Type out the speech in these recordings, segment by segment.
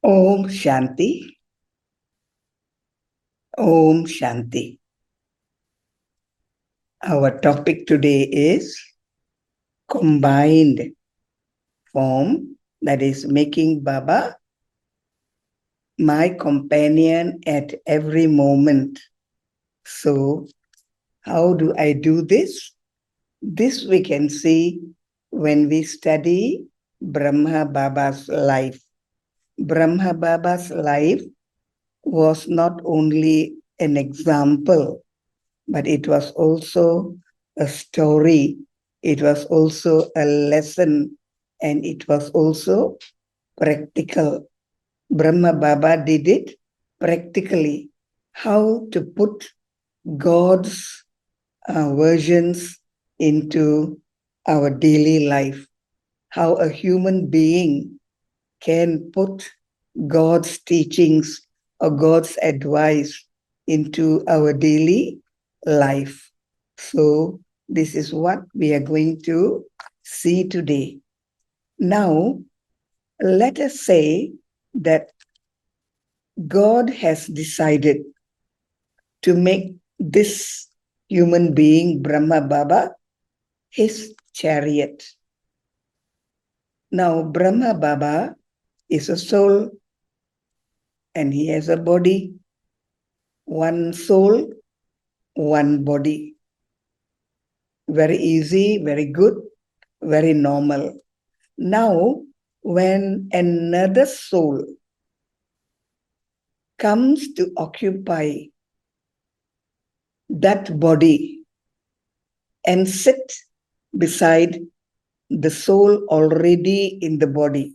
Om Shanti. Om Shanti. Our topic today is combined form, that is making Baba my companion at every moment. So, how do I do this? This we can see when we study Brahma Baba's life. Brahma Baba's life was not only an example, but it was also a story. It was also a lesson, and it was also practical. Brahma Baba did it practically. How to put God's versions into our daily life. How a human being can put God's teachings or God's advice into our daily life. So, this is what we are going to see today. Now, let us say that God has decided to make this human being, Brahma Baba, his chariot. Now, Brahma Baba is a soul and he has a body, one soul, one body. Very easy, very good, very normal. Now, when another soul comes to occupy that body and sit beside the soul already in the body.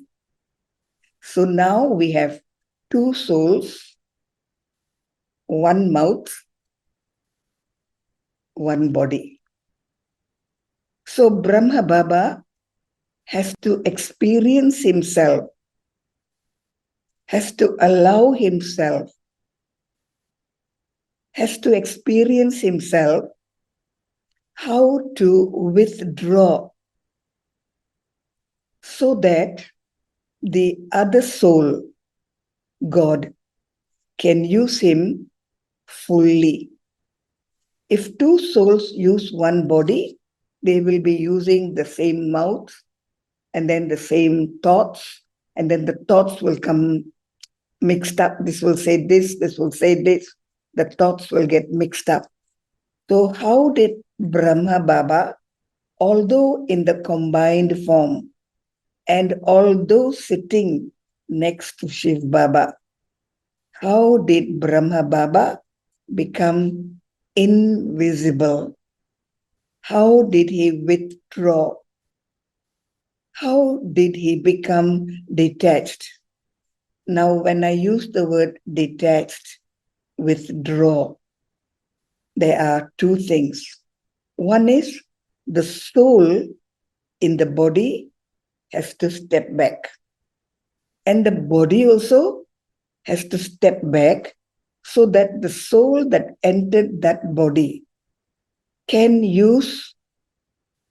So now we have two souls, one mouth, one body. So Brahma Baba has to experience himself, has to allow himself, has to experience himself how to withdraw so that the other soul, God, can use him fully. If two souls use one body, they will be using the same mouth and then the same thoughts, and then the thoughts will come mixed up. This will say this will say this. The thoughts will get mixed up. So how did Brahma Baba, although in the combined form, and although sitting next to Shiv Baba, how did Brahma Baba become invisible? How did he withdraw? How did he become detached? Now, when I use the word detached, withdraw, there are two things. One is the soul in the body has to step back, and the body also has to step back so that the soul that entered that body can use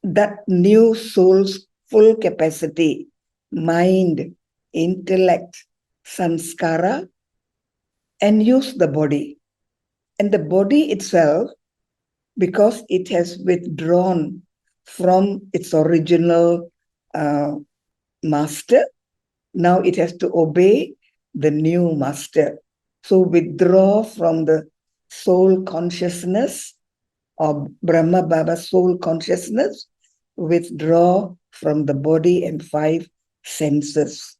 that new soul's full capacity, mind, intellect, samskara, and use the body. And the body itself, because it has withdrawn from its original master, now it has to obey the new master. So withdraw from the soul consciousness or Brahma Baba soul consciousness, withdraw from the body and five senses.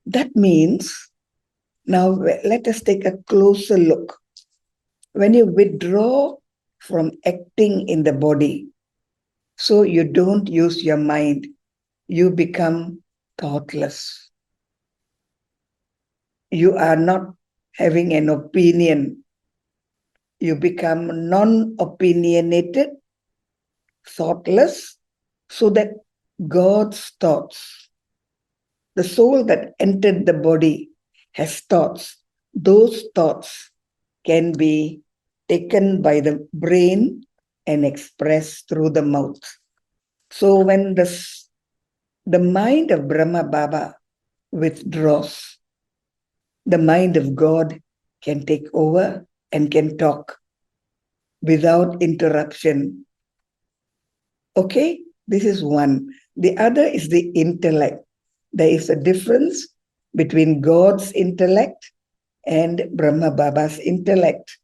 That means, now let us take a closer look. When you withdraw from acting in the body, so you don't use your mind, you become thoughtless. You are not having an opinion. You become non-opinionated, thoughtless, so that God's thoughts, the soul that entered the body has thoughts. Those thoughts can be taken by the brain and expressed through the mouth. So when the mind of Brahma Baba withdraws, the mind of God can take over and can talk without interruption. Okay, this is one. The other is the intellect. There is a difference between God's intellect and Brahma Baba's intellect.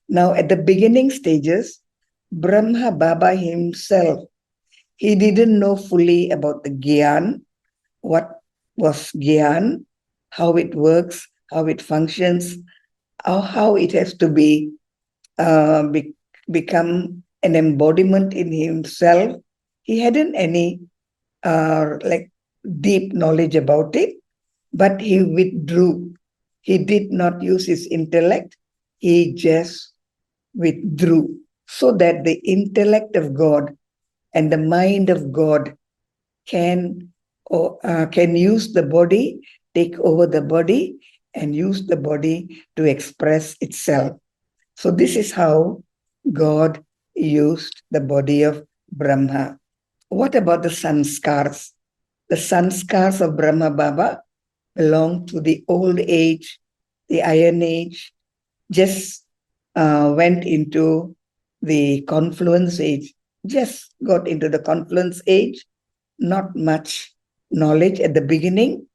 Now, at the beginning stages, Brahma Baba himself, he didn't know fully about the Gyan, what was Gyan, how it works, how it functions, how it has to become an embodiment in himself. He hadn't any like deep knowledge about it, but he withdrew. He did not use his intellect. He just withdrew so that the intellect of God and the mind of God can use the body, take over the body, and use the body to express itself. So this is how God used the body of Brahma. What about the sanskars? The sanskars of Brahma Baba belong to the old age, the Iron Age, just went into the confluence age, just got into the confluence age, not much knowledge at the beginning.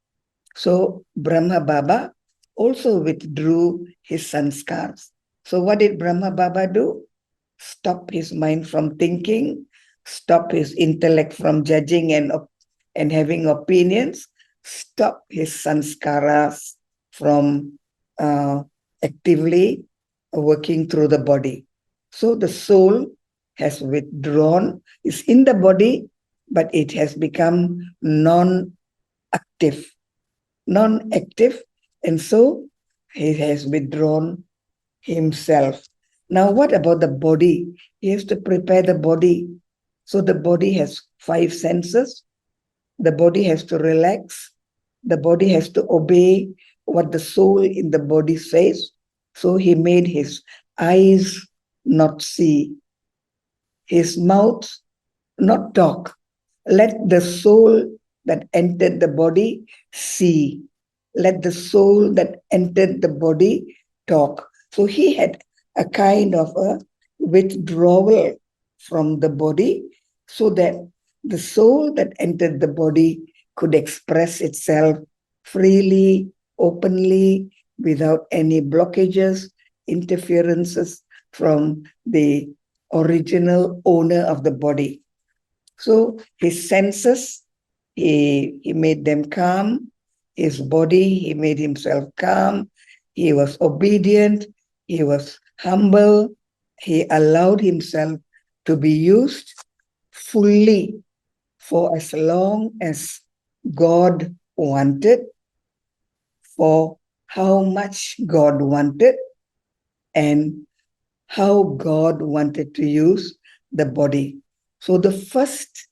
So Brahma Baba also withdrew his sanskars. So what did Brahma Baba do? Stop his mind from thinking, stop his intellect from judging and having opinions, stop his sanskaras from actively working through the body. So the soul has withdrawn, is in the body, but it has become non-active, and so he has withdrawn himself. Now, what about the body? He has to prepare the body. So the body has 5 senses. The body has to relax. The body has to obey what the soul in the body says. So he made his eyes not see, his mouth not talk. Let the soul that entered the body see. Let the soul that entered the body talk. So he had a kind of a withdrawal from the body so that the soul that entered the body could express itself freely, openly, without any blockages, interferences from the original owner of the body. So his senses, he made them calm. His body, he made himself calm. He was obedient. He was humble. He allowed himself to be used fully for as long as God wanted, for how much God wanted, and how God wanted to use the body. So the first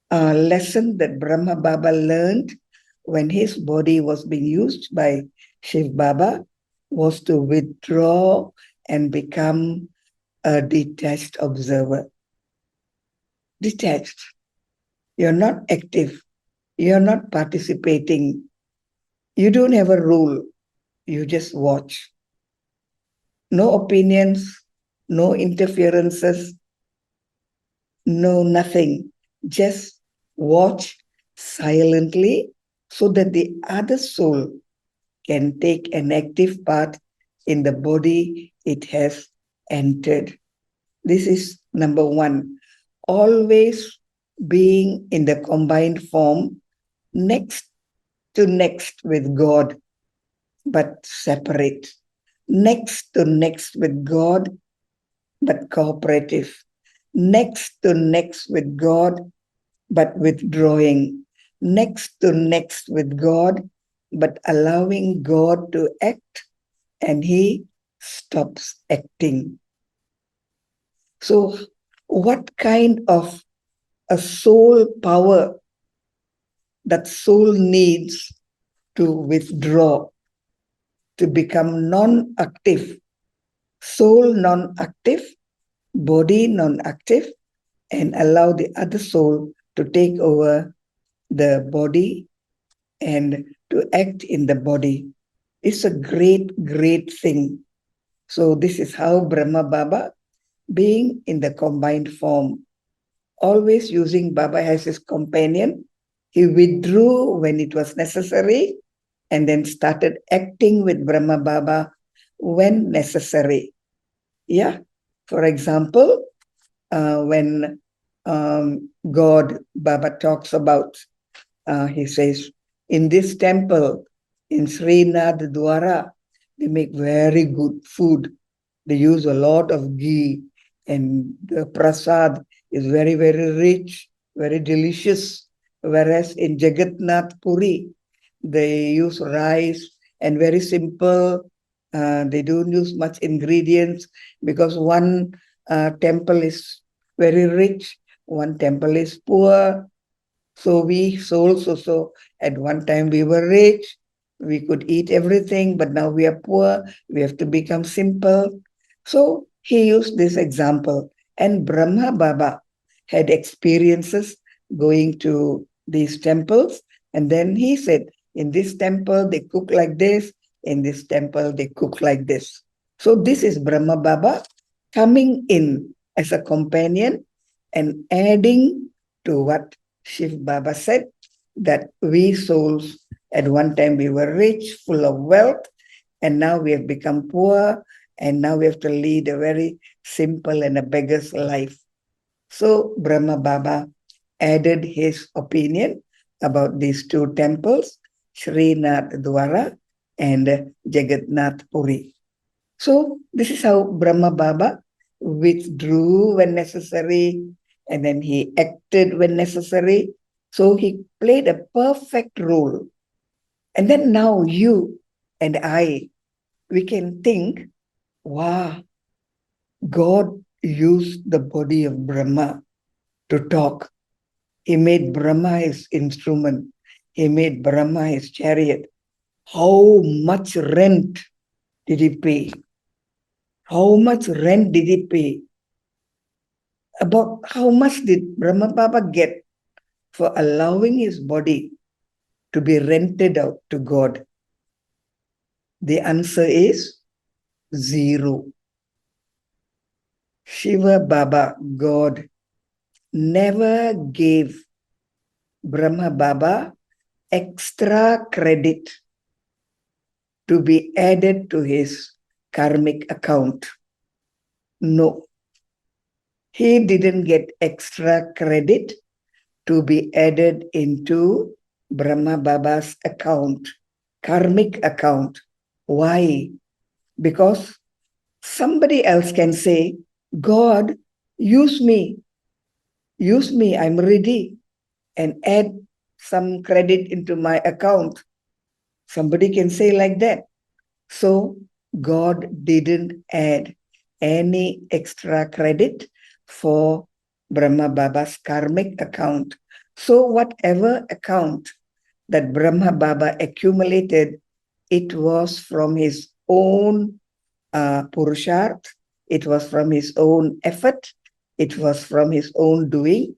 lesson that Brahma Baba learned when his body was being used by Shiv Baba was to withdraw and become a detached observer. Detached. You're not active. You're not participating. You don't have a rule. You just watch. No opinions, no interferences, no nothing. Just watch silently so that the other soul can take an active part in the body it has entered. This is number one. Always being in the combined form, next to next with God, but separate. Next to next with God, but cooperative. Next to next with God, but withdrawing. Next to next with God, but allowing God to act, and he stops acting. So, what kind of a soul power that soul needs to withdraw, to become non-active? Soul non-active, body non-active, and allow the other soul to take over the body and to act in the body. It's a great, great thing. So this is how Brahma Baba, being in the combined form, always using Baba as his companion, he withdrew when it was necessary and then started acting with Brahma Baba when necessary. Yeah. For example, when God, Baba talks about, he says, in this temple, in Srinath Dwara, they make very good food. They use a lot of ghee, and the prasad is very, very rich, very delicious. Whereas in Jagannath Puri, they use rice and very simple. They don't use much ingredients because one temple is very rich, one temple is poor. So we souls also, at one time we were rich, we could eat everything, but now we are poor, we have to become simple. So he used this example. And Brahma Baba had experiences going to these temples. And then he said, in this temple they cook like this, in this temple they cook like this. So this is Brahma Baba coming in as a companion and adding to what Shiv Baba said, that we souls, at one time we were rich, full of wealth, and now we have become poor, and now we have to lead a very simple and a beggar's life. So Brahma Baba added his opinion about these two temples, Srinath Dwara and Jagannath Puri. So this is how Brahma Baba withdrew when necessary, and then he acted when necessary. So he played a perfect role. And then now you and I, we can think, wow, God used the body of Brahma to talk. He made Brahma his instrument. He made Brahma his chariot. How much rent did he pay? How much rent did he pay? About how much did Brahma Baba get for allowing his body to be rented out to God? The answer is zero. Shiva Baba, God, never gave Brahma Baba extra credit to be added to his karmic account. No, he didn't get extra credit to be added into Brahma Baba's account, karmic account. Why? Because somebody else can say, God, use me, I'm ready, and add some credit into my account. Somebody can say like that. So God didn't add any extra credit for Brahma Baba's karmic account. So whatever account that Brahma Baba accumulated, it was from his own Purusharth, it was from his own effort, it was from his own doing.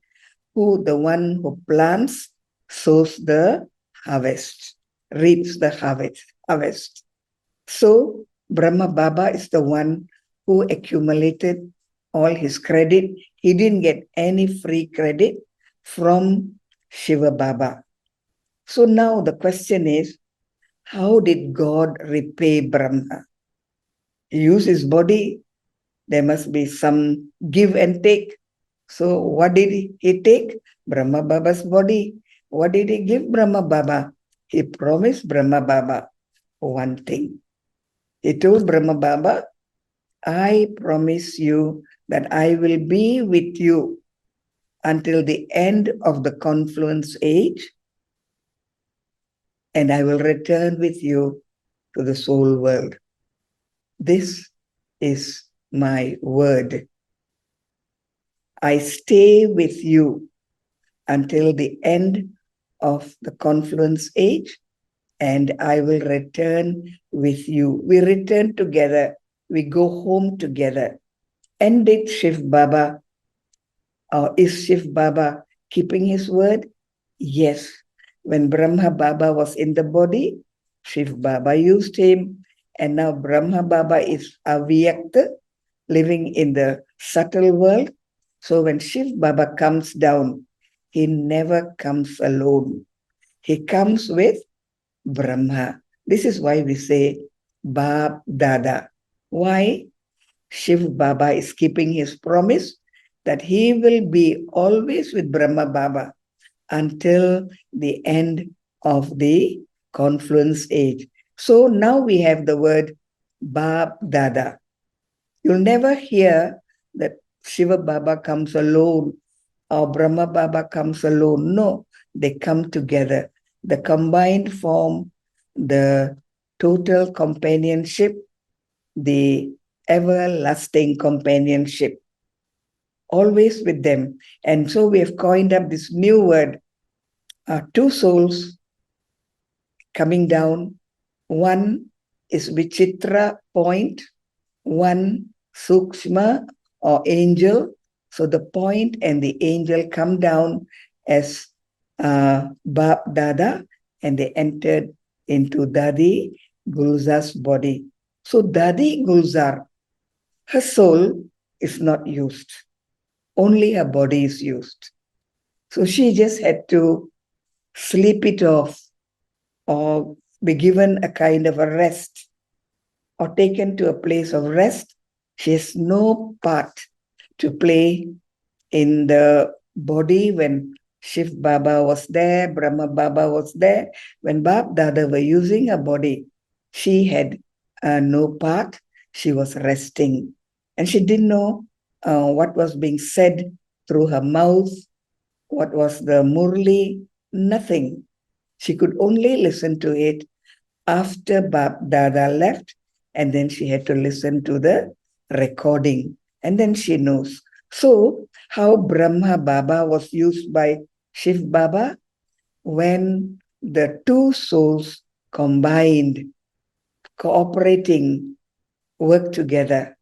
Who the one who plants sows the harvest, reaps the harvest. So Brahma Baba is the one who accumulated all his credit. He didn't get any free credit from Shiva Baba. So now the question is, how did God repay Brahma? He used his body. There must be some give and take. So what did he take? Brahma Baba's body. What did he give Brahma Baba? He promised Brahma Baba one thing. He told Brahma Baba, I promise you that I will be with you until the end of the confluence age, and I will return with you to the soul world. This is my word. I stay with you until the end of the confluence age, and I will return with you. We return together. We go home together. And did Shiv Baba, or is Shiv Baba keeping his word? Yes. When Brahma Baba was in the body, Shiv Baba used him, and now Brahma Baba is Avyakta, living in the subtle world. So when Shiv Baba comes down, he never comes alone. He comes with Brahma. This is why we say Bab Dada. Why? Shiv Baba is keeping his promise that he will be always with Brahma Baba until the end of the confluence age. So now we have the word Bab Dada. You'll never hear that Shiva Baba comes alone or Brahma Baba comes alone. No, they come together. The combined form, the total companionship, the everlasting companionship, always with them. And so we have coined up this new word, two souls coming down. One is Vichitra point, one Sukshma or angel. So the point and the angel come down as Bap Dada, and they entered into Dadi Gulzar's body. So Dadi Gulzar, her soul is not used. Only her body is used. So she just had to sleep it off or be given a kind of a rest or taken to a place of rest. She has no part to play in the body when Shiv Baba was there, Brahma Baba was there. When Bab Dada were using her body, she had no part. She was resting. And she didn't know what was being said through her mouth, what was the murli, nothing. She could only listen to it after Bab Dada left, and then she had to listen to the recording, and then she knows. So, how Brahma Baba was used by Shiv Baba when the two souls combined, cooperating, work together.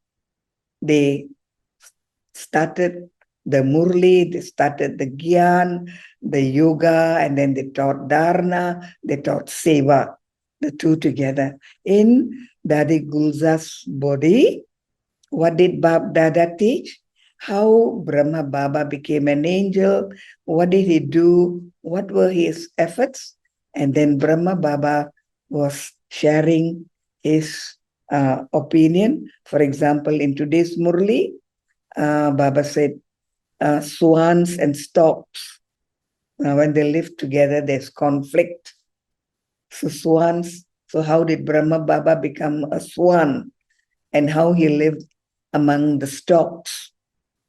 They started the Murli, they started the Gyan, the Yoga, and then they taught Dharna, they taught Seva, the two together. In Dadi Gulzar's body, what did Bab Dada teach? How Brahma Baba became an angel, what did he do, what were his efforts? And then Brahma Baba was sharing his opinion. For example, in today's Murli, Baba said, swans and storks, when they live together, there's conflict. So swans, so how did Brahma Baba become a swan and how he lived among the storks?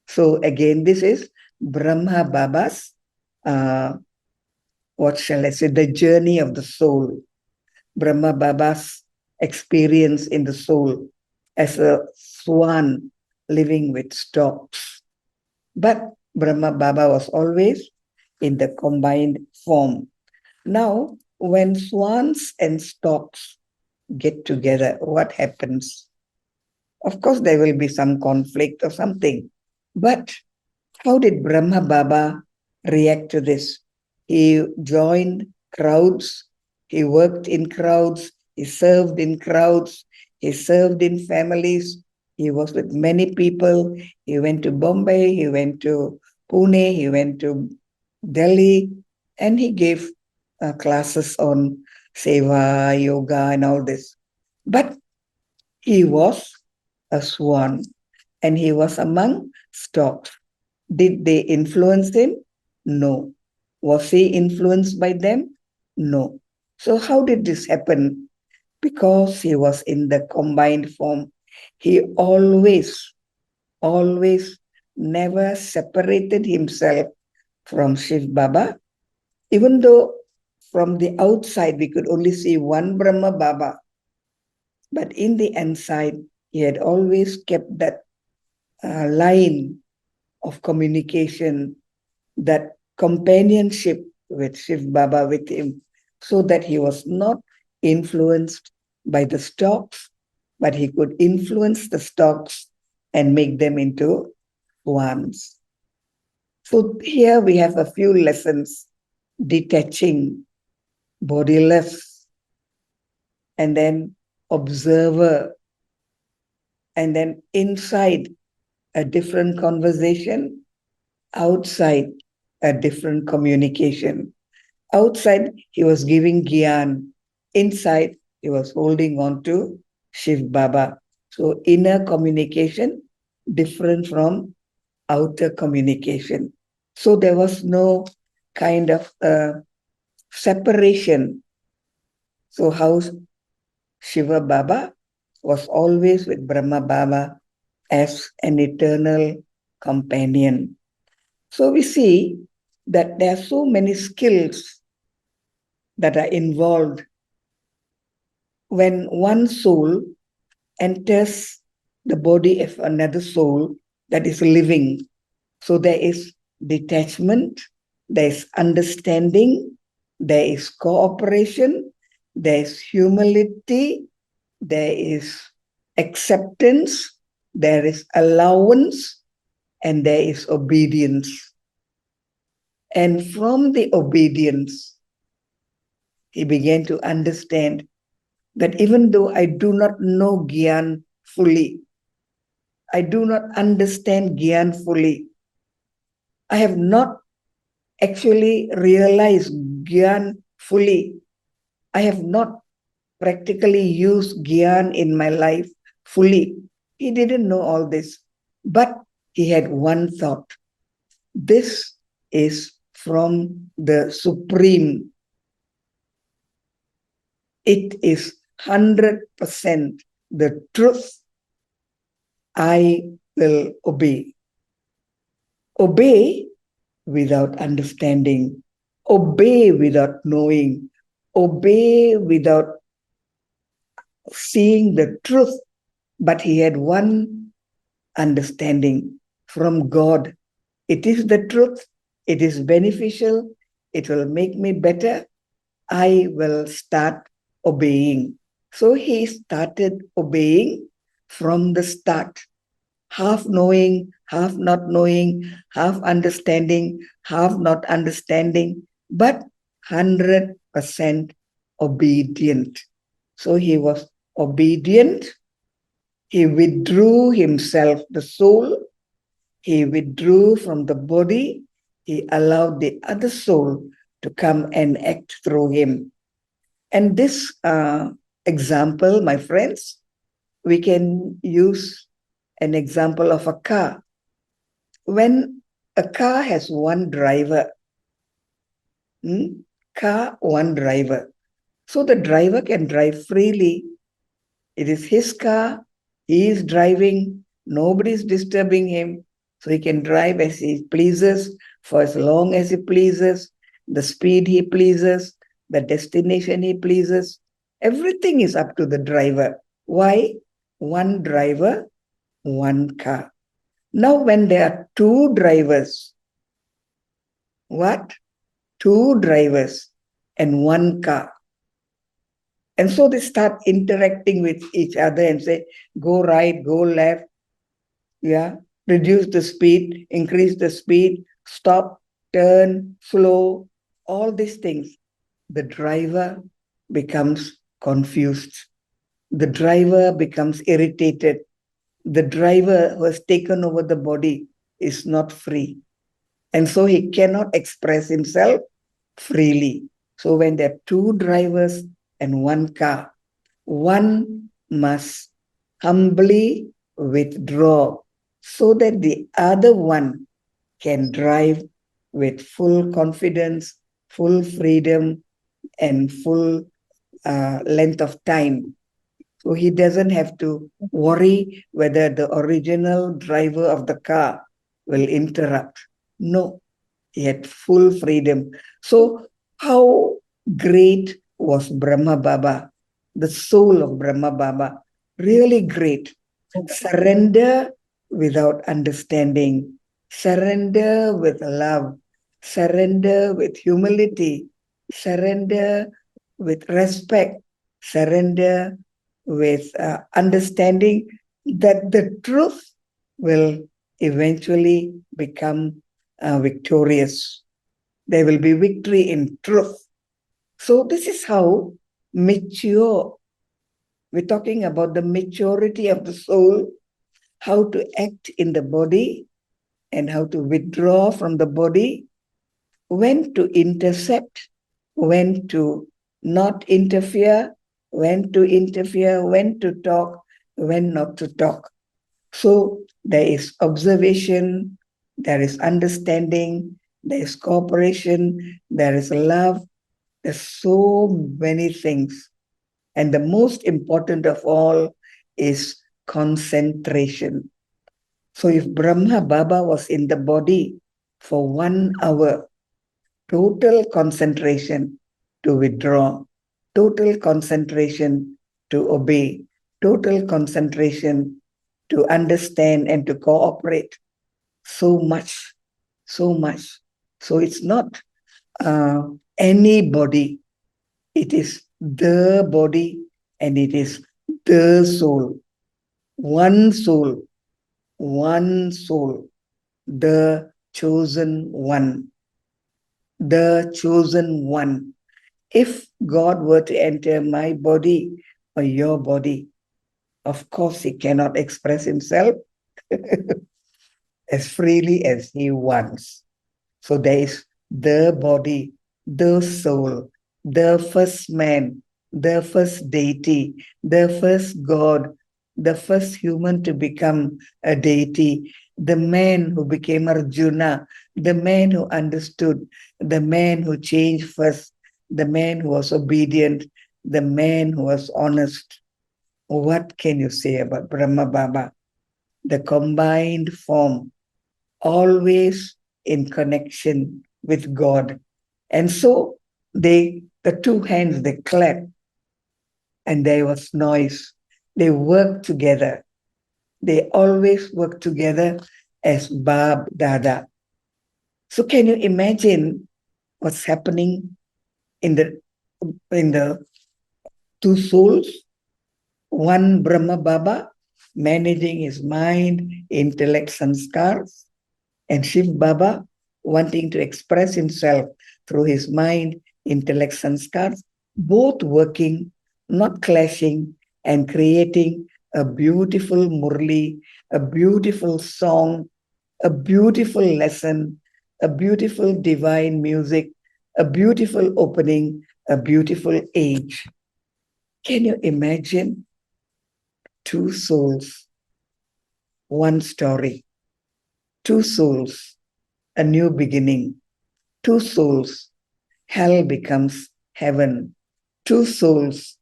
So again, this is Brahma Baba's, what shall I say, the journey of the soul. Brahma Baba's experience in the soul as a swan living with storks. But Brahma Baba was always in the combined form. Now, when swans and storks get together, what happens? Of course, there will be some conflict or something. But how did Brahma Baba react to this? He joined crowds, he worked in crowds, he served in crowds, he served in families, he was with many people. He went to Bombay, he went to Pune, he went to Delhi, and he gave classes on Seva, Yoga, and all this. But he was a swan and he was among storks. Did they influence him? No. Was he influenced by them? No. So, how did this happen? Because he was in the combined form. He always never separated himself from Shiv Baba, even though from the outside we could only see one Brahma Baba. But in the inside, he had always kept that line of communication, that companionship with Shiv Baba with him, so that he was not influenced by the stocks, but he could influence the stocks and make them into swans. So here we have a few lessons: detaching, bodiless, and then observer, and then inside a different conversation, outside a different communication. Outside, he was giving Gyan. Inside, he was holding on to Shiv Baba. So inner communication different from outer communication. So there was no kind of separation. So how Shiva Baba was always with Brahma Baba as an eternal companion. So we see that there are so many skills that are involved when one soul enters the body of another soul that is living. So there is detachment, there is understanding, there is cooperation, there is humility, there is acceptance, there is allowance, and there is obedience. And from the obedience, he began to understand that even though I do not know Gyan fully, I do not understand Gyan fully, I have not actually realized Gyan fully, I have not practically used Gyan in my life fully. He didn't know all this, but he had one thought. This is from the Supreme. It is 100% the truth. I will obey. Obey without understanding. Obey without knowing. Obey without seeing the truth. But he had one understanding from God. It is the truth. It is beneficial. It will make me better. I will start obeying. So he started obeying from the start, half knowing, half not knowing, half understanding, half not understanding, but 100% obedient. So he was obedient. He withdrew himself, the soul. He withdrew from the body. He allowed the other soul to come and act through him. And this example, my friends, we can use an example of a car. When a car has one driver, one driver. So the driver can drive freely. It is his car. He is driving. Nobody is disturbing him. So he can drive as he pleases, for as long as he pleases, the speed he pleases, the destination he pleases. Everything is up to the driver. Why? One driver, one car. Now, when there are two drivers, what? Two drivers and one car. And so they start interacting with each other and say, go right, go left, yeah, reduce the speed, increase the speed, stop, turn, slow, all these things. The driver becomes confused. The driver becomes irritated. The driver who has taken over the body is not free. And so he cannot express himself freely. So when there are two drivers and one car, one must humbly withdraw so that the other one can drive with full confidence, full freedom, and full length of time. So he doesn't have to worry whether the original driver of the car will interrupt. No, he had full freedom. So how great was Brahma Baba, the soul of Brahma Baba? Really great. Surrender without understanding. Surrender with love. Surrender with humility. Surrender with respect. Surrender with understanding that the truth will eventually become victorious. There will be victory in truth. So this is how mature We're talking about the maturity of the soul, how to act in the body and how to withdraw from the body, when to intercept, when to not interfere, when to talk, when not to talk. So there is observation, there is understanding, there is cooperation, there is love. There's so many things. And the most important of all is concentration. So if Brahma Baba was in the body for 1 hour, total concentration to withdraw, total concentration to obey, total concentration to understand and to cooperate. So much, so much. So it's not any body, it is the body and it is the soul. One soul, one soul, the chosen one, the chosen one. If God were to enter my body or your body, of course, he cannot express himself as freely as he wants. So there is the body, the soul, the first man, the first deity, the first God, the first human to become a deity, the man who became Arjuna, the man who understood, the man who changed first, the man who was obedient, the man who was honest. What can you say about Brahma Baba? The combined form, always in connection with God. And so the two hands, they clapped and there was noise. They worked together. They always work together as Bab Dada. So can you imagine what's happening in the two souls? One Brahma Baba managing his mind, intellect, sanskars, and Shiv Baba wanting to express himself through his mind, intellect, sanskars, both working, not clashing, and creating a beautiful murli, a beautiful song, a beautiful lesson, a beautiful divine music, a beautiful opening, a beautiful age. Can you imagine? Two souls, one story, two souls, a new beginning, two souls, hell becomes heaven, two souls,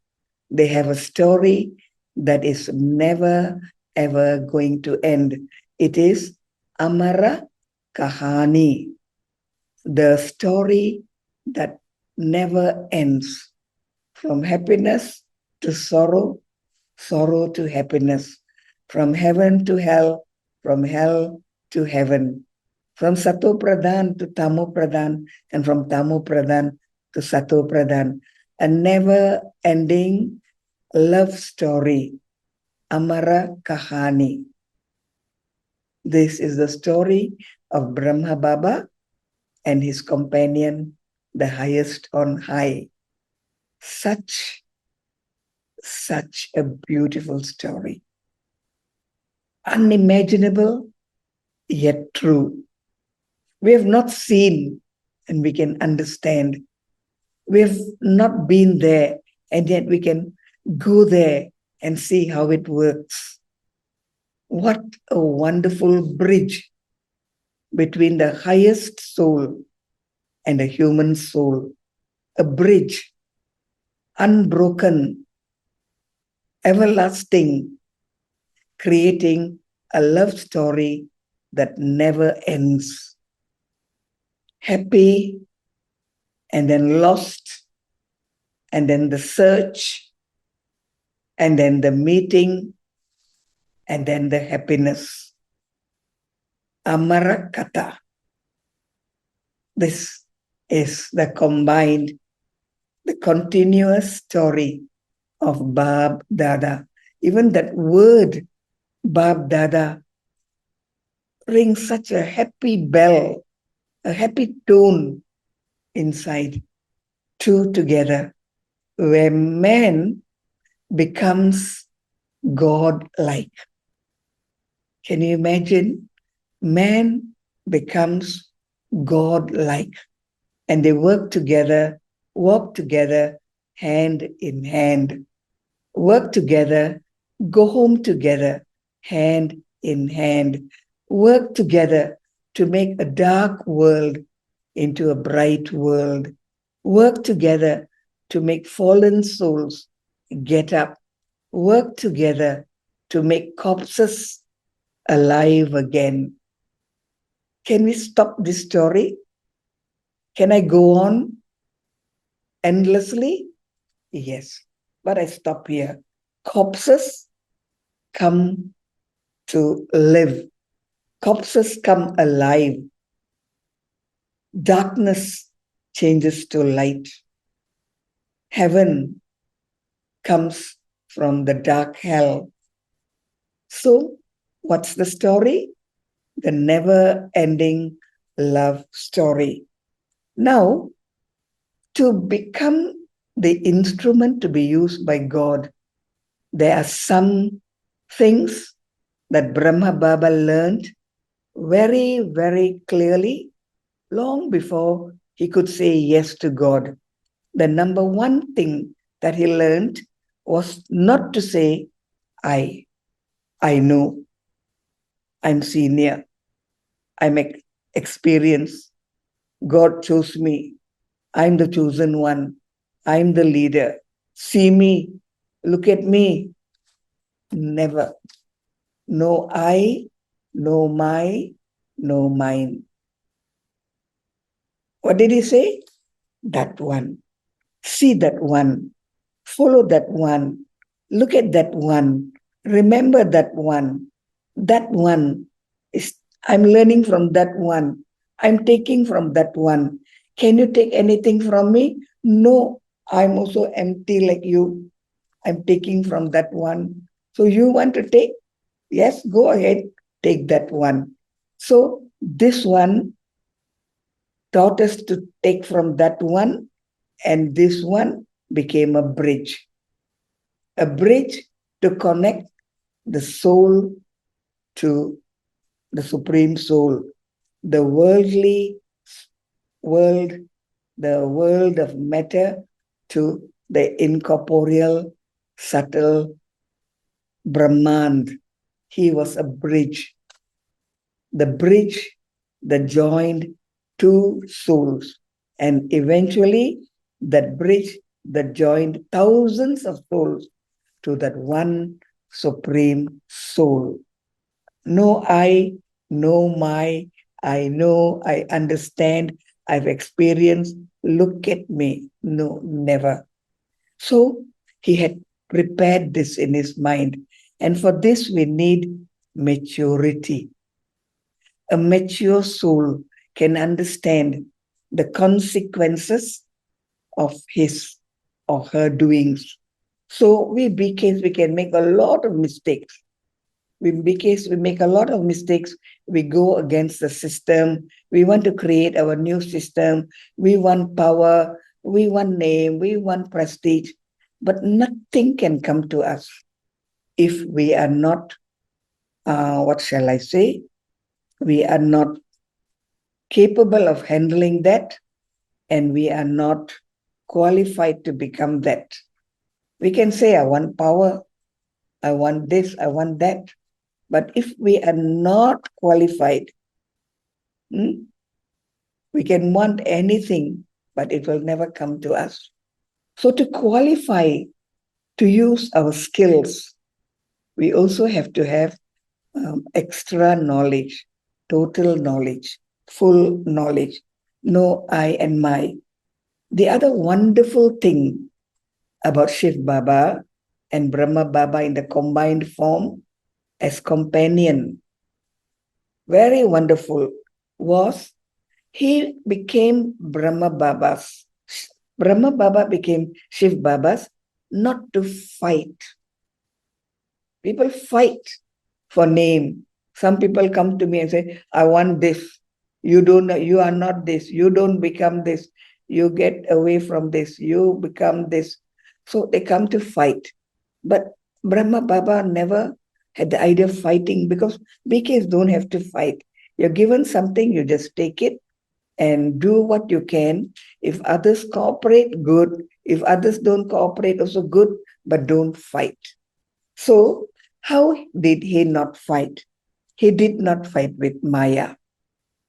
they have a story that is never ever going to end. It is Amara Kahani, the story that never ends, from happiness to sorrow, sorrow to happiness, from heaven to hell, from hell to heaven, from Sato Pradhan to Tamo Pradhan, and from Tamo Pradhan to Sato Pradhan. A never-ending love story, Amara Kahani. This is the story of Brahma Baba and his companion, the highest on high. Such a beautiful story. Unimaginable, yet true. We have not seen and we can understand. We have not been there and yet we can go there and see how it works. What a wonderful bridge between the highest soul and the human soul. A bridge, unbroken, everlasting, creating a love story that never ends. Happy, and then lost, and then the search, and then the meeting, and then the happiness. Amara Kata. This is the combined, the continuous story of Bab Dada. Even that word, Bab Dada, rings such a happy bell, a happy tone inside. Two together, where man becomes God-like. Can you imagine? Man becomes God-like, and they work together, walk together, hand in hand, work together, go home together, hand in hand, work together to make a dark world into a bright world, work together to make fallen souls get up, work together to make corpses alive again. Can we stop this story? Can I go on endlessly? Yes, but I stop here. Corpses come to live. Corpses come alive. Darkness changes to light. Heaven comes from the dark hell. So, what's the story? The never-ending love story. Now, to become the instrument to be used by God, there are some things that Brahma Baba learned very, very clearly long before he could say yes to God. The number one thing that he learned was not to say, I know, I'm senior, I'm experienced, God chose me, I'm the chosen one, I'm the leader, see me, look at me. Never. No I, no my, no mine. What did he say? That one. See that one. Follow that one. Look at that one. Remember that one. That one is, I'm learning from that one. I'm taking from that one. Can you take anything from me? No, I'm also empty like you. I'm taking from that one. So you want to take? Yes, go ahead, take that one. So this one taught us to take from that one, and this one became a bridge to connect the soul to the Supreme Soul, the worldly world, the world of matter to the incorporeal, subtle Brahmand. He was a bridge, the bridge that joined two souls, and eventually that bridge that joined thousands of souls to that one supreme soul. No I, no my, I know, I understand, I've experienced, look at me. No, never. So he had prepared this in his mind. And for this, we need maturity. A mature soul can understand the consequences of his or her doings. So we can make a lot of mistakes. We make a lot of mistakes. We go against the system. We want to create our new system. We want power. We want name. We want prestige. But nothing can come to us if we are not, what shall I say? We are not capable of handling that, and we are not qualified to become that. We can say, I want power, I want this, I want that. But if we are not qualified, we can want anything, but it will never come to us. So to qualify to use our skills, we also have to have extra knowledge, total knowledge, full knowledge, no I and my. The other wonderful thing about Shiv Baba and Brahma Baba in the combined form as companion, very wonderful, was he became Brahma Baba's. Brahma Baba became Shiv Baba's, not to fight. People fight for name. Some people come to me and say, I want this. You are not this. You don't become this. You get away from this. You become this. So they come to fight. But Brahma Baba never had the idea of fighting, because BKs don't have to fight. You're given something, you just take it and do what you can. If others cooperate, good. If others don't cooperate, also good, but don't fight. So, how did he not fight? He did not fight with Maya.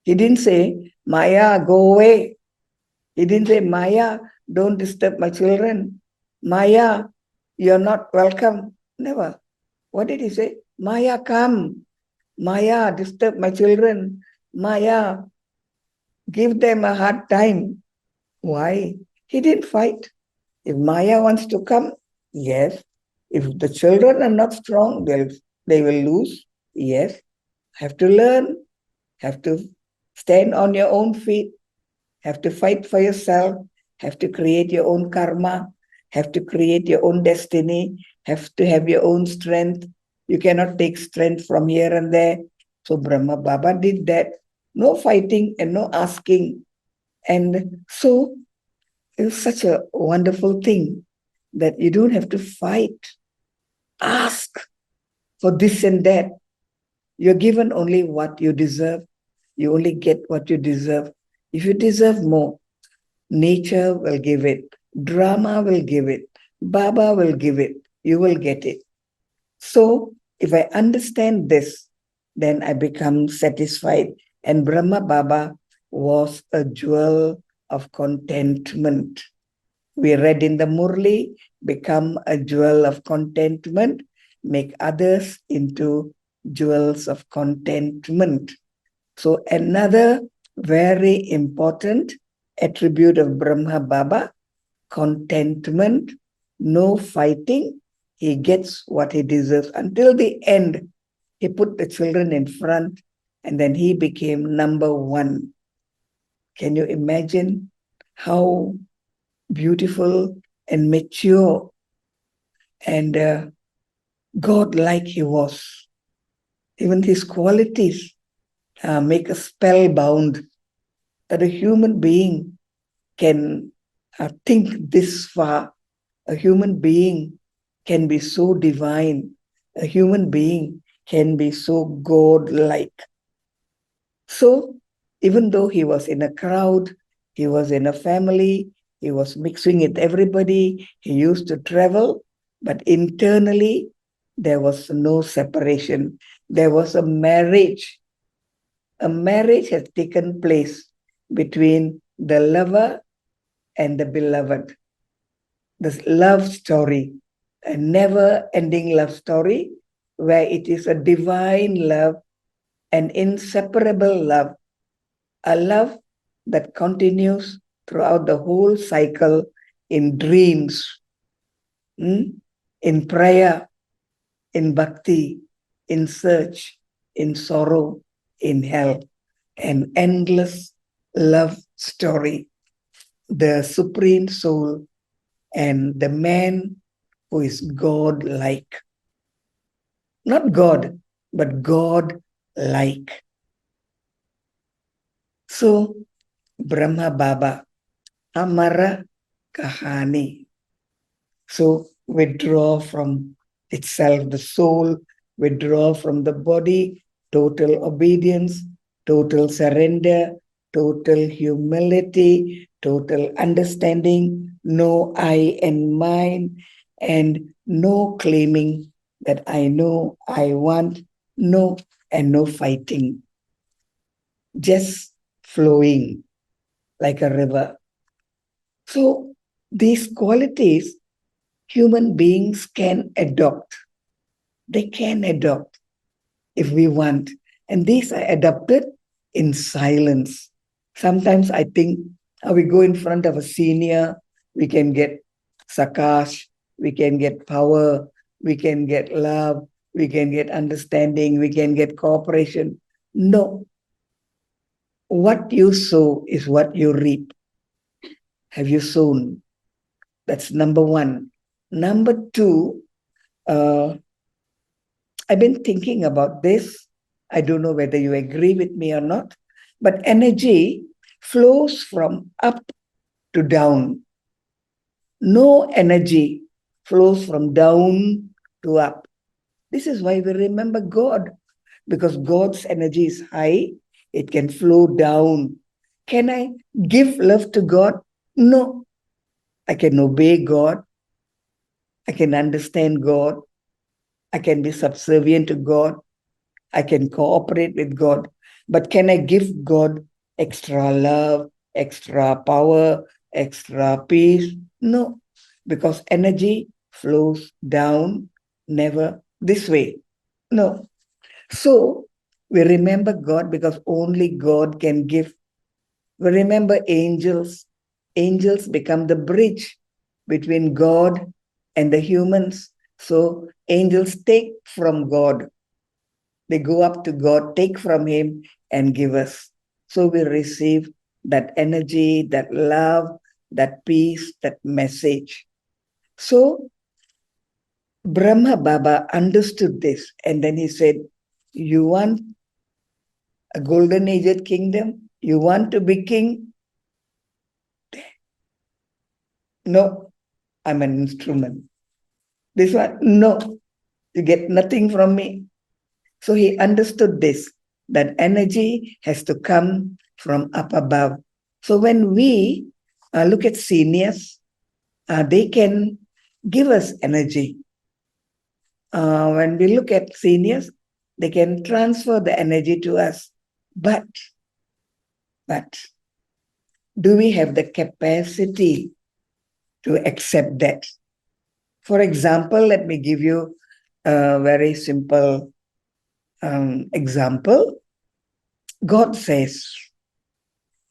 He didn't say, Maya, go away. He didn't say, Maya, don't disturb my children. Maya, you're not welcome. Never. What did he say? Maya, come. Maya, disturb my children. Maya, give them a hard time. Why? He didn't fight. If Maya wants to come, yes. If the children are not strong, they will lose. Yes. Have to learn, have to stand on your own feet, have to fight for yourself, have to create your own karma, have to create your own destiny, have to have your own strength. You cannot take strength from here and there. So Brahma Baba did that. No fighting and no asking. And so it's such a wonderful thing that you don't have to fight, ask for this and that. You're given only what you deserve. You only get what you deserve. If you deserve more, nature will give it, drama will give it, Baba will give it, you will get it. So, if I understand this, then I become satisfied. And Brahma Baba was a jewel of contentment. We read in the Murli, become a jewel of contentment, make others into jewels of contentment. So another very important attribute of Brahma Baba, contentment, no fighting. He gets what he deserves. Until the end, he put the children in front, and then he became number one. Can you imagine how beautiful and mature and God-like he was? Even his qualities make us spellbound, that a human being can think this far. A human being can be so divine. A human being can be so God-like. So, even though he was in a crowd, he was in a family, he was mixing with everybody, he used to travel, but internally, there was no separation. There was a marriage. A marriage has taken place between the lover and the beloved. This love story, a never-ending love story, where it is a divine love, an inseparable love, a love that continues throughout the whole cycle in dreams, in prayer, in bhakti, in search, in sorrow, in hell, an endless love story. The Supreme Soul and the man who is God-like. Not God, but God-like. So, Brahma Baba, Amara Kahani. So, withdraw from itself, the soul, withdraw from the body, total obedience, total surrender, total humility, total understanding, no I and mine, and no claiming that I know, I want, no, and no fighting. Just flowing like a river. So these qualities human beings can adopt. They can adopt if we want. And these are adopted in silence. Sometimes I think we go in front of a senior, we can get sakash, we can get power, we can get love, we can get understanding, we can get cooperation. No. What you sow is what you reap. Have you sown? That's number one. Number two, I've been thinking about this. I don't know whether you agree with me or not, but energy flows from up to down. No energy flows from down to up. This is why we remember God, because God's energy is high, it can flow down. Can I give love to God? No. I can obey God. I can understand God. I can be subservient to God. I can cooperate with God. But can I give God extra love, extra power, extra peace? No, because energy flows down, never this way. No. So we remember God because only God can give. We remember angels. Angels become the bridge between God and the humans. So angels take from God. They go up to God, take from Him, and give us. So we receive that energy, that love, that peace, that message. So Brahma Baba understood this, and then he said, you want a golden aged kingdom? You want to be king? No, I'm an instrument. This one, no, you get nothing from me. So he understood this, that energy has to come from up above. So when we look at seniors, they can give us energy. When we look at seniors, they can transfer the energy to us. But do we have the capacity to accept that? For example, let me give you a very simple example. God says,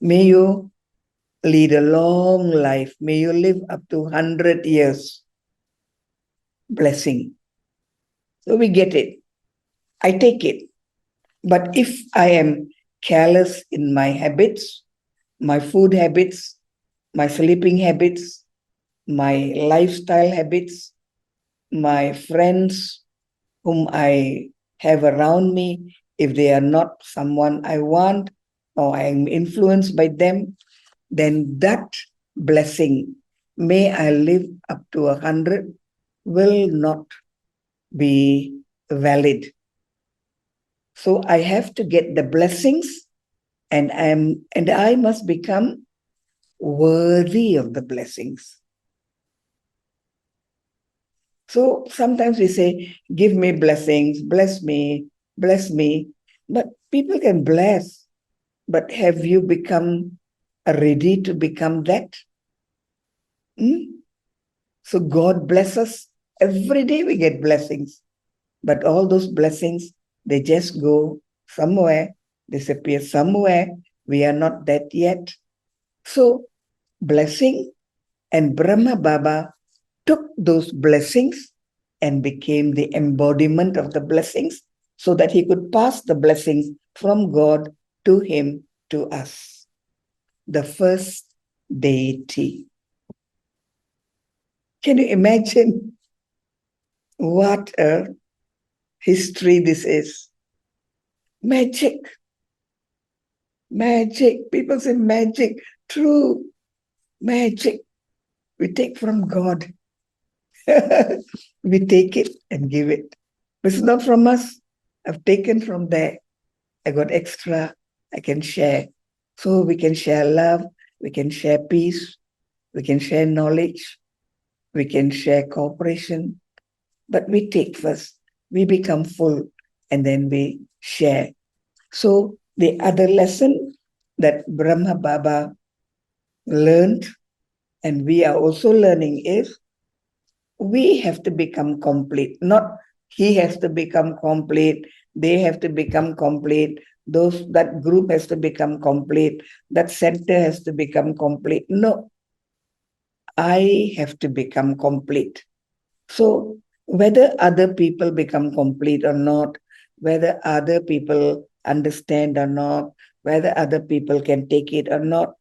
may you lead a long life. May you live up to 100 years. Blessing. So we get it. I take it. But if I am careless in my habits, my food habits, my sleeping habits, my lifestyle habits, my friends whom I have around me, if they are not someone I want or I am influenced by them, then that blessing, may I live up to 100, will not be valid. So I have to get the blessings, and I must become worthy of the blessings. So sometimes we say, give me blessings, bless me, bless me. But people can bless, but have you become ready to become that? So God bless us. Every day we get blessings. But all those blessings, they just go somewhere, disappear somewhere. We are not that yet. So blessing, and Brahma Baba took those blessings and became the embodiment of the blessings so that he could pass the blessings from God to him, to us. The first deity. Can you imagine what a history this is? Magic. Magic. People say magic. True. Magic. We take from God. We take it and give it. It's not from us. I've taken from there. I got extra. I can share. So we can share love. We can share peace. We can share knowledge. We can share cooperation. But we take first. We become full and then we share. So the other lesson that Brahma Baba learned, and we are also learning, is we have to become complete. Not he has to become complete, they have to become complete, that group has to become complete, that center has to become complete. No, I have to become complete. So whether other people become complete or not, whether other people understand or not, whether other people can take it or not,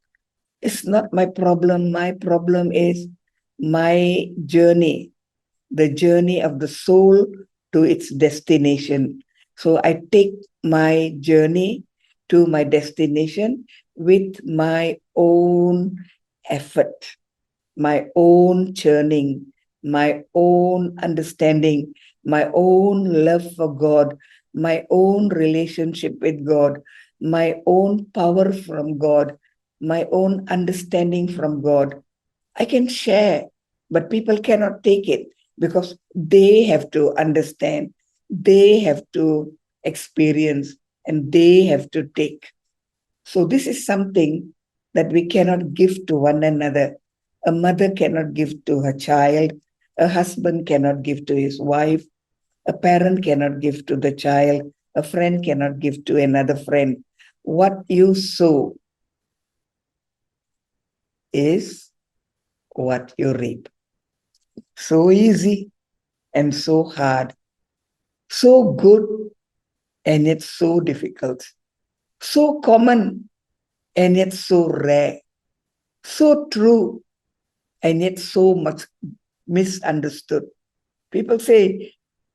it's not my problem. My problem is my journey, the journey of the soul to its destination. So I take my journey to my destination with my own effort, my own churning, my own understanding, my own love for God, my own relationship with God, my own power from God, my own understanding from God. I can share, but people cannot take it because they have to understand, they have to experience, and they have to take. So this is something that we cannot give to one another. A mother cannot give to her child. A husband cannot give to his wife. A parent cannot give to the child. A friend cannot give to another friend. What you sow is what you reap. So easy and so hard. So good and yet so difficult. So common and yet so rare. So true and yet so much misunderstood. People say,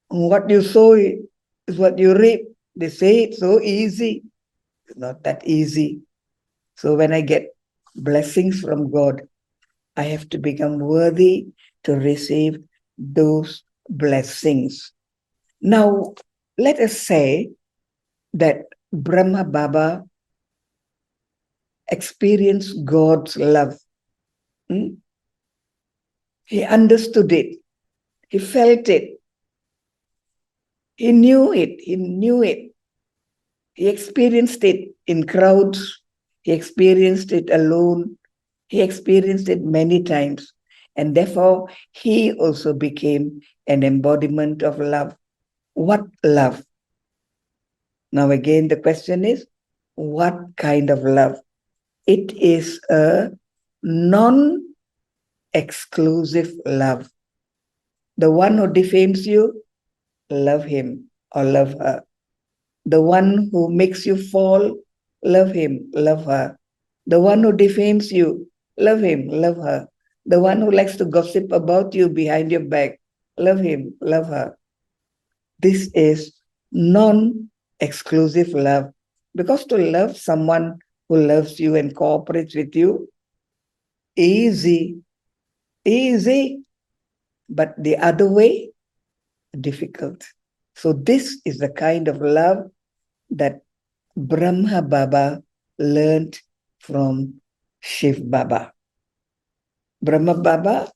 what you sow is what you reap. They say it's so easy. It's not that easy. So when I get blessings from God, I have to become worthy to receive those blessings. Now, let us say that Brahma Baba experienced God's love. He understood it. He felt it. He knew it. He knew it. He experienced it in crowds. He experienced it alone. He experienced it many times. And therefore, he also became an embodiment of love. What love? Now, again, the question is, what kind of love? It is a non-exclusive love. The one who defames you, love him or love her. The one who makes you fall, love him, love her. The one who defames you, love him, love her. The one who likes to gossip about you behind your back, love him, love her. This is non-exclusive love. Because to love someone who loves you and cooperates with you, easy, easy. But the other way, difficult. So this is the kind of love that Brahma Baba learned from Shiv Baba. Brahma Baba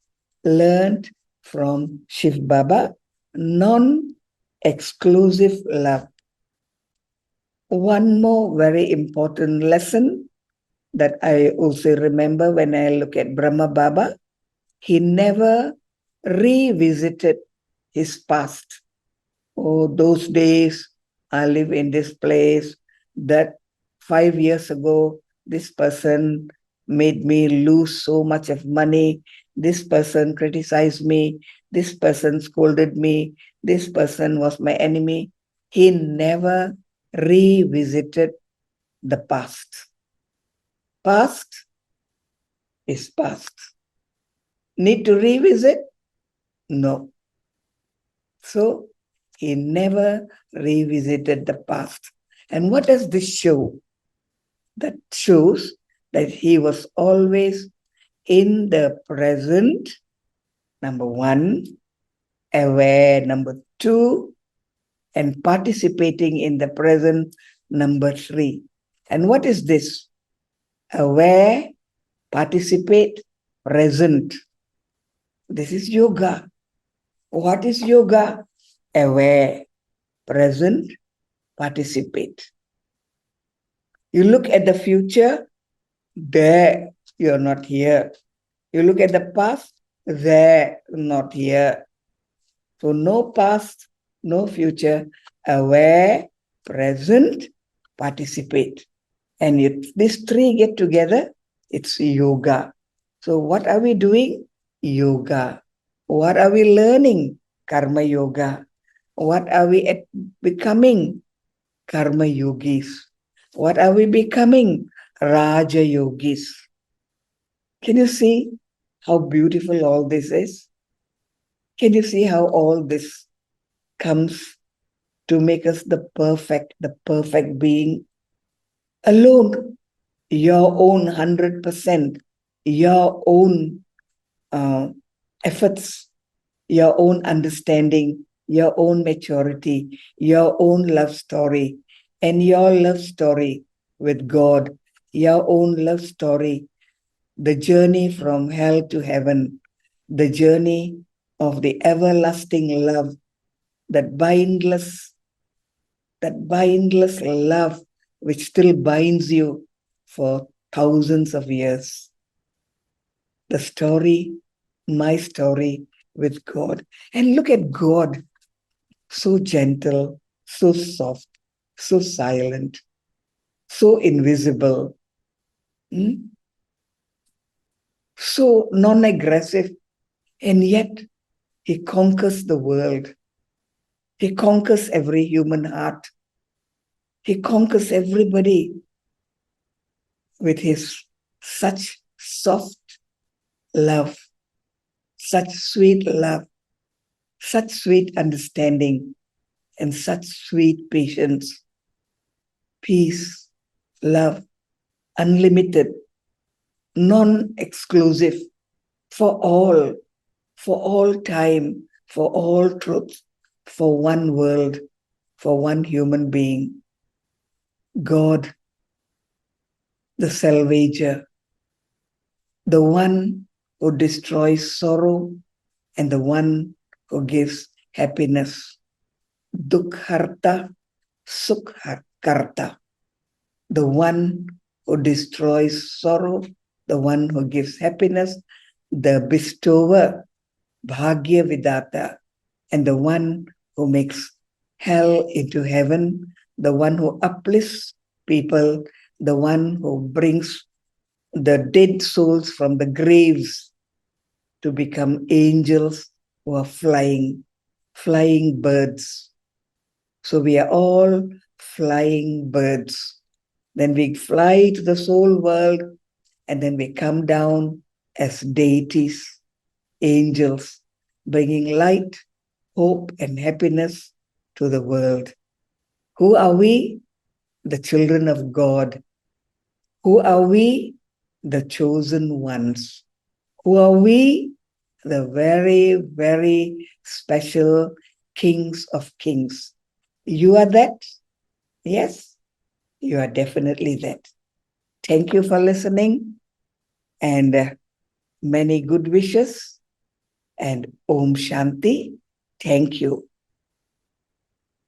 learned from Shiv Baba non-exclusive love. One more very important lesson that I also remember when I look at Brahma Baba, he never revisited his past. Oh, those days, I live in this place that 5 years ago, this person made me lose so much of money. This person criticized me. This person scolded me. This person was my enemy. He never revisited the past. Past is past. Need to revisit? No. So he never revisited the past. And what does this show? That shows that he was always in the present, number one, aware, number two, and participating in the present, number three. And what is this? Aware, participate, present. This is yoga. What is yoga? Aware, present, participate. You look at the future, there, you're not here. You look at the past, there, not here. So no past, no future, aware, present, participate. And if these three get together, it's yoga. So what are we doing? Yoga. What are we learning? Karma yoga. What are we becoming? Karma yogis. What are we becoming? Raja yogis. Can you see how beautiful all this is? Can you see how all this comes to make us the perfect being? Alone, your own 100%, your own efforts, your own understanding, your own maturity, your own love story, and your love story with God, your own love story, the journey from hell to heaven, the journey of the everlasting love, that bindless love which still binds you for thousands of years. The story, my story with God. And look at God, so gentle, so soft, so silent, so invisible, so non-aggressive, and yet he conquers the world. He conquers every human heart. He conquers everybody with his such soft love, such sweet love, such sweet understanding, and such sweet patience, peace, love, unlimited, non-exclusive, for all time, for all truth, for one world, for one human being. God, the salvager, the one who destroys sorrow and the one who gives happiness. Dukharta, Sukharta, the one who destroys sorrow, the one who gives happiness, the bestower, Bhagya Vidata, and the one who makes hell into heaven, the one who uplifts people, the one who brings the dead souls from the graves to become angels who are flying birds. So we are all flying birds. Then we fly to the soul world, and then we come down as deities, angels, bringing light, hope, and happiness to the world. Who are we? The children of God. Who are we? The chosen ones. Who are we? The very, very special kings of kings. You are that? Yes, you are definitely that. Thank you for listening, and many good wishes, and Om Shanti. Thank you.